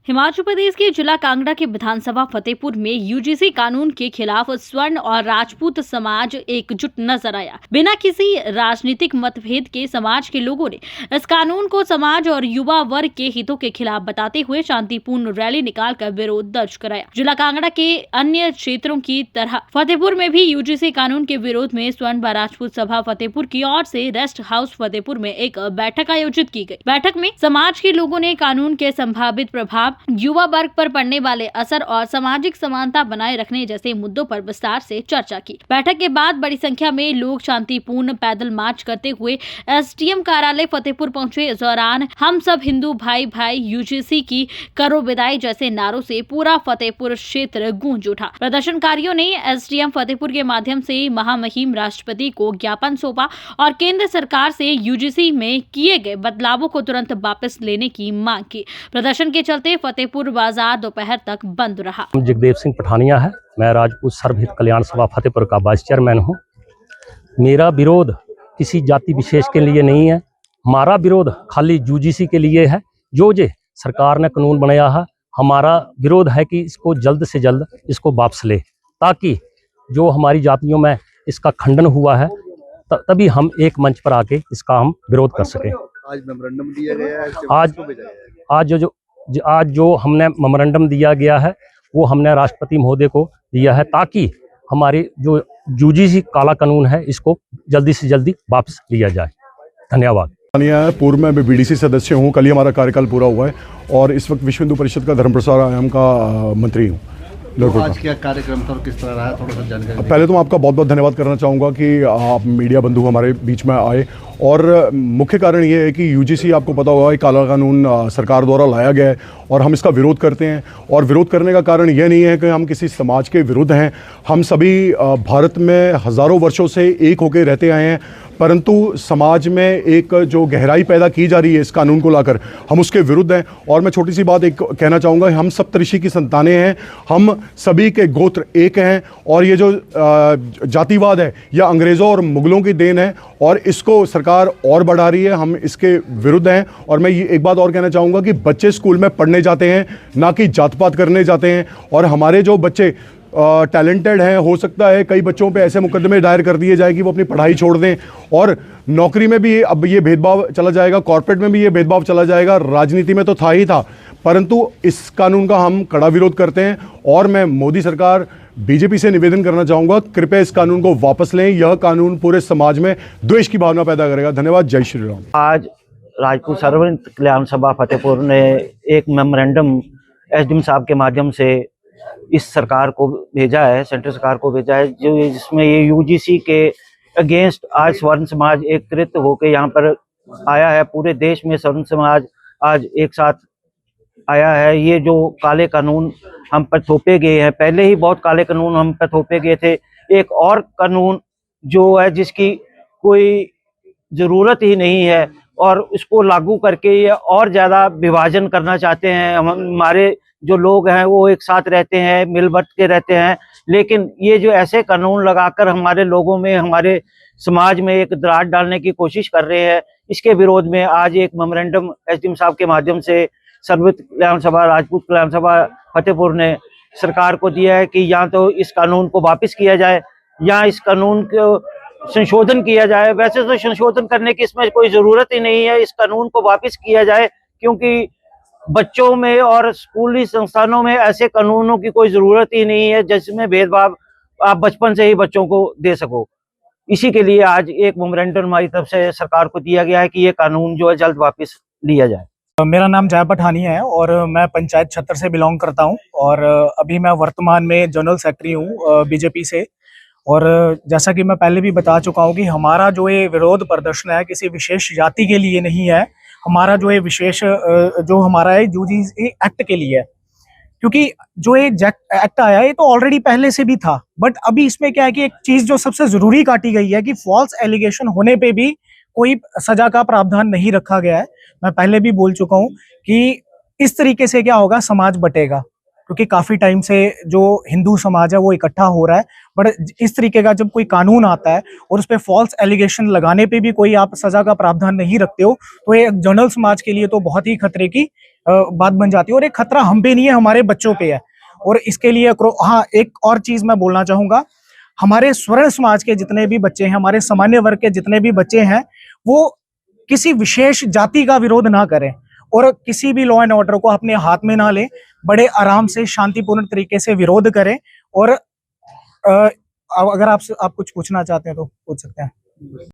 हिमाचल प्रदेश के जिला कांगड़ा के विधानसभा फतेहपुर में यूजीसी कानून के खिलाफ स्वर्ण और राजपूत समाज एकजुट नजर आया। बिना किसी राजनीतिक मतभेद के समाज के लोगों ने इस कानून को समाज और युवा वर्ग के हितों के खिलाफ बताते हुए शांतिपूर्ण रैली निकालकर विरोध दर्ज कराया। जिला कांगड़ा के अन्य क्षेत्रों की तरह फतेहपुर में भी यूजीसी कानून के विरोध में स्वर्ण व राजपूत सभा फतेहपुर की ओर से रेस्ट हाउस फतेहपुर में एक बैठक आयोजित की गई। बैठक में समाज के लोगों ने कानून के संभावित प्रभाव, युवा वर्ग पर पड़ने वाले असर और सामाजिक समानता बनाए रखने जैसे मुद्दों पर विस्तार से चर्चा की। बैठक के बाद बड़ी संख्या में लोग शांतिपूर्ण पैदल मार्च करते हुए एसडीएम कार्यालय फतेहपुर पहुंचे। इस दौरान हम सब हिंदू भाई भाई, यूजीसी की करो विदाई जैसे नारों से पूरा फतेहपुर क्षेत्र गूंज उठा। प्रदर्शनकारियों ने एसडीएम फतेहपुर के माध्यम से महामहिम राष्ट्रपति को ज्ञापन सौंपा और केंद्र सरकार से यूजीसी में किए गए बदलावों को तुरंत वापस लेने की मांग की। प्रदर्शन के चलते फतेहपुर बाजार दोपहर तक बंद रहा। जगदेव सिंह पठानिया है। मैं राजपूत सर्वहित कल्याण सभा फतेहपुर का वाइस चेयरमैन हूँ। मेरा विरोध किसी जाति विशेष के लिए नहीं है। हमारा विरोध खाली यूजीसी के लिए है। जो सरकार ने कानून बनाया है, हमारा विरोध है कि इसको जल्द से जल्द इसको वापस ले, ताकि जो हमारी जातियों में इसका खंडन हुआ है तभी हम एक मंच पर आके इसका हम विरोध कर सकें। आज मेमोरेंडम दिया गया है। आज जो हमने मेमोरेंडम दिया गया है वो हमने राष्ट्रपति महोदय को दिया है, ताकि हमारी जो यूजीसी काला कानून है इसको जल्दी से जल्दी वापस लिया जाए। धन्यवाद। पूर्व में मैं बीडीसी सदस्य हूँ। कल ही हमारा कार्यकाल पूरा हुआ है और इस वक्त विश्व हिंदू परिषद का धर्म प्रसार आयाम का मंत्री हूँ। तो आज क्या कार्यक्रम था और किस तरह रहा, थोड़ा सा जानकारी। पहले तो मैं आपका बहुत बहुत धन्यवाद करना चाहूँगा कि आप मीडिया बंधु हमारे बीच में आए। और मुख्य कारण ये है कि यूजीसी, आपको पता होगा, काला कानून सरकार द्वारा लाया गया है और हम इसका विरोध करते हैं। और विरोध करने का कारण ये नहीं है कि हम किसी समाज के विरुद्ध हैं। हम सभी भारत में हज़ारों वर्षों से एक होकर रहते आए हैं, परंतु समाज में एक जो गहराई पैदा की जा रही है इस कानून को लाकर, हम उसके विरुद्ध हैं। और मैं छोटी सी बात एक कहना चाहूँगा, हम सप्तऋषि की संतानें हैं, हम सभी के गोत्र एक हैं। और ये जो जातिवाद है यह अंग्रेज़ों और मुगलों की देन है और इसको सरकार और बढ़ा रही है। हम इसके विरुद्ध हैं। और मैं ये एक बात और कहना चाहूँगा कि बच्चे स्कूल में पढ़ने जाते हैं, ना कि जात पात करने जाते हैं। और हमारे जो बच्चे टैलेंटेड हैं, हो सकता है कई बच्चों पे ऐसे मुकदमे दायर कर दिए जाए कि वो अपनी पढ़ाई छोड़ दें। और नौकरी में भी अब ये भेदभाव चला जाएगा, कॉर्पोरेट में भी ये भेदभाव चला जाएगा। राजनीति में तो था ही था, परंतु इस कानून का हम कड़ा विरोध करते हैं। और मैं मोदी सरकार, बीजेपी से निवेदन करना चाहूँगा, कृपया इस कानून को वापस लें। यह कानून पूरे समाज में द्वेष की भावना पैदा करेगा। धन्यवाद। जय श्री राम। आज राजपूत सर्वहित कल्याण सभा फतेहपुर ने एक मेमोरेंडम एसडीएम साहब के माध्यम से इस सरकार को भेजा है, सेंट्रल सरकार को भेजा है, जो जिसमें ये यूजीसी के अगेंस्ट आज स्वर्ण समाज एकत्रित होकर यहाँ पर आया है। पूरे देश में स्वर्ण समाज आज एक साथ आया है। ये जो काले कानून हम पर थोपे गए हैं, पहले ही बहुत काले कानून हम पर थोपे गए थे, एक और कानून जो है जिसकी कोई ज़रूरत ही नहीं है और उसको लागू करके ये और ज़्यादा विभाजन करना चाहते हैं। हमारे जो लोग हैं वो एक साथ रहते हैं, मिल बट के रहते हैं, लेकिन ये जो ऐसे कानून लगाकर हमारे लोगों में, हमारे समाज में एक दरार डालने की कोशिश कर रहे हैं, इसके विरोध में आज एक मेमोरेंडम एसडीएम साहब के माध्यम से सर्वहित कल्याण सभा, राजपूत कल्याण सभा फतेहपुर ने सरकार को दिया है कि या तो इस कानून को वापस किया जाए या इस कानून को संशोधन किया जाए। वैसे तो संशोधन करने की इसमें कोई ज़रूरत ही नहीं है, इस कानून को वापस किया जाए, क्योंकि बच्चों में और स्कूली संस्थानों में ऐसे कानूनों की कोई ज़रूरत ही नहीं है जिसमें भेदभाव आप बचपन से ही बच्चों को दे सको। इसी के लिए आज एक मेमोरेंडम हमारी तरफ से सरकार को दिया गया है कि ये कानून जो है जल्द वापस लिया जाए। मेरा नाम जय पठानिया है और मैं पंचायत छतर से बिलोंग करता हूं और अभी मैं वर्तमान में जनरल सेक्रेटरी हूं बीजेपी से। और जैसा कि मैं पहले भी बता चुका हूं कि हमारा जो ये विरोध प्रदर्शन है किसी विशेष जाति के लिए नहीं है। हमारा जो ये विशेष जो हमारा है यूजीसी एक्ट के लिए है, क्योंकि जो ये एक्ट आया ये तो ऑलरेडी पहले से भी था, बट अभी इसमें क्या है कि एक चीज जो सबसे जरूरी काटी गई है कि फॉल्स एलिगेशन होने पे भी कोई सजा का प्रावधान नहीं रखा गया है। मैं पहले भी बोल चुका हूं कि इस तरीके से क्या होगा, समाज बटेगा, क्योंकि काफ़ी टाइम से जो हिंदू समाज है वो इकट्ठा हो रहा है। बट इस तरीके का जब कोई कानून आता है और उस पर फॉल्स एलिगेशन लगाने पे भी कोई आप सज़ा का प्रावधान नहीं रखते हो, तो ये जनरल समाज के लिए तो बहुत ही खतरे की बात बन जाती है। और एक खतरा हम पे नहीं है, हमारे बच्चों पे है। और इसके लिए हाँ, एक और चीज़ मैं बोलना चाहूँगा, हमारे स्वर्ण समाज के जितने भी बच्चे हैं, हमारे सामान्य वर्ग के जितने भी बच्चे हैं, वो किसी विशेष जाति का विरोध ना करें और किसी भी लॉ एंड ऑर्डर को अपने हाथ में ना लें, बड़े आराम से शांतिपूर्ण तरीके से विरोध करें। और अगर आप कुछ पूछना चाहते हैं तो पूछ सकते हैं।